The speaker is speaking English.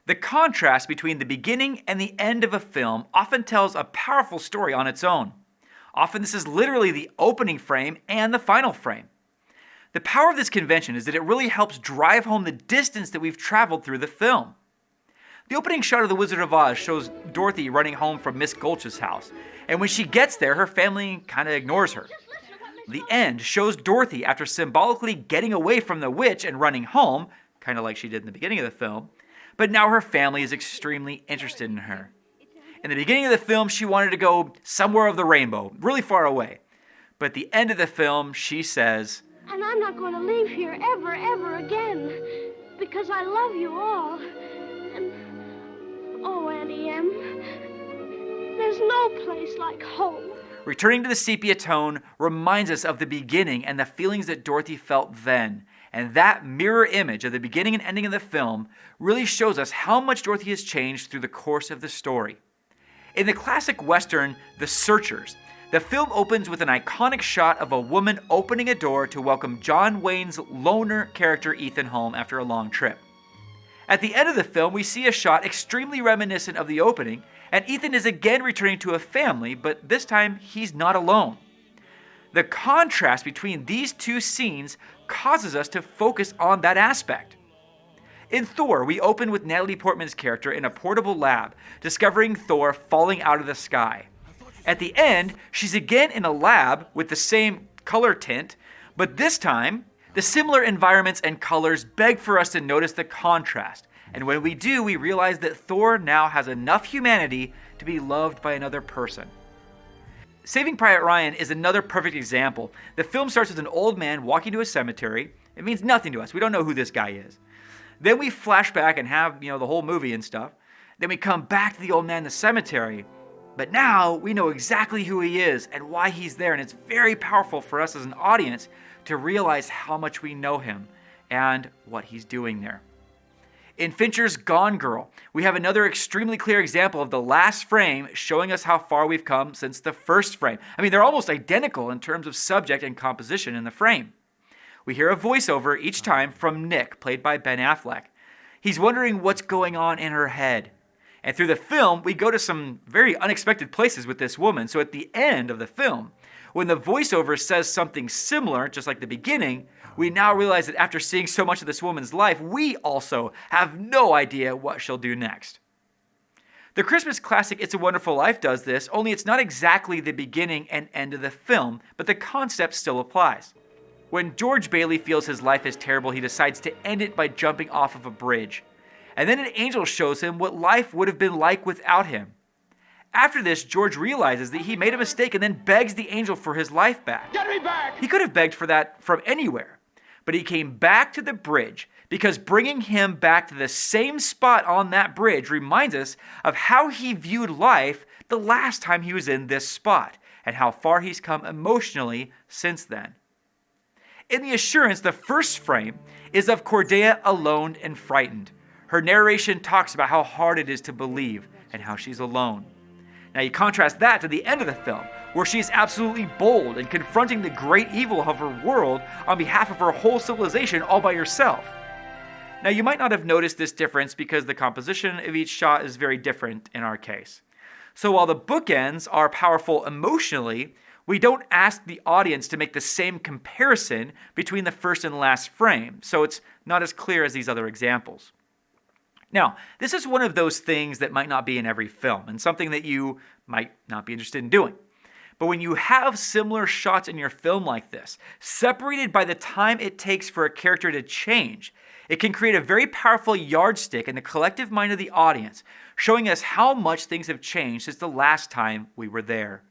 The contrast between the beginning and the end of a film often tells a powerful story on its own. Often this is literally the opening frame and the final frame. The power of this convention is that it really helps drive home the distance that we've traveled through the film. The opening shot of The Wizard of Oz shows Dorothy running home from Miss Gulch's house, and when she gets there, her family kind of ignores her. The end shows Dorothy after symbolically getting away from the witch and running home, kind of like she did in the beginning of the film, but now her family is extremely interested in her. In the beginning of the film, she wanted to go somewhere of the rainbow, really far away. But at the end of the film, she says, "And I'm not going to leave here ever, ever again, because I love you all. And, oh, Auntie Em, there's no place like home." Returning to the sepia tone reminds us of the beginning and the feelings that Dorothy felt then. And that mirror image of the beginning and ending of the film really shows us how much Dorothy has changed through the course of the story. In the classic Western, The Searchers, the film opens with an iconic shot of a woman opening a door to welcome John Wayne's loner character Ethan home after a long trip. At the end of the film, we see a shot extremely reminiscent of the opening, and Ethan is again returning to a family, but this time he's not alone. The contrast between these two scenes causes us to focus on that aspect. In Thor, we open with Natalie Portman's character in a portable lab, discovering Thor falling out of the sky. At the end, she's again in a lab with the same color tint, but this time, the similar environments and colors beg for us to notice the contrast. And when we do, we realize that Thor now has enough humanity to be loved by another person. Saving Private Ryan is another perfect example. The film starts with an old man walking to a cemetery. It means nothing to us. We don't know who this guy is. Then we flash back and have, the whole movie and stuff. Then we come back to the old man in the cemetery. But now we know exactly who he is and why he's there. And it's very powerful for us as an audience to realize how much we know him and what he's doing there. In Fincher's Gone Girl, we have another extremely clear example of the last frame showing us how far we've come since the first frame. I mean, they're almost identical in terms of subject and composition in the frame. We hear a voiceover each time from Nick, played by Ben Affleck. He's wondering what's going on in her head. And through the film, we go to some very unexpected places with this woman. So at the end of the film, when the voiceover says something similar, just like the beginning, we now realize that after seeing so much of this woman's life, we also have no idea what she'll do next. The Christmas classic It's a Wonderful Life does this, only it's not exactly the beginning and end of the film, but the concept still applies. When George Bailey feels his life is terrible, he decides to end it by jumping off of a bridge. And then an angel shows him what life would have been like without him. After this, George realizes that he made a mistake and then begs the angel for his life back. Get me back! He could have begged for that from anywhere, but he came back to the bridge because bringing him back to the same spot on that bridge reminds us of how he viewed life the last time he was in this spot and how far he's come emotionally since then. In The Assurance, the first frame is of Cordelia alone and frightened. Her narration talks about how hard it is to believe and how she's alone. Now you contrast that to the end of the film, where she is absolutely bold and confronting the great evil of her world on behalf of her whole civilization all by herself. Now you might not have noticed this difference because the composition of each shot is very different in our case. So while the bookends are powerful emotionally, we don't ask the audience to make the same comparison between the first and last frame, so it's not as clear as these other examples. Now, this is one of those things that might not be in every film, and something that you might not be interested in doing. But when you have similar shots in your film like this, separated by the time it takes for a character to change, it can create a very powerful yardstick in the collective mind of the audience, showing us how much things have changed since the last time we were there.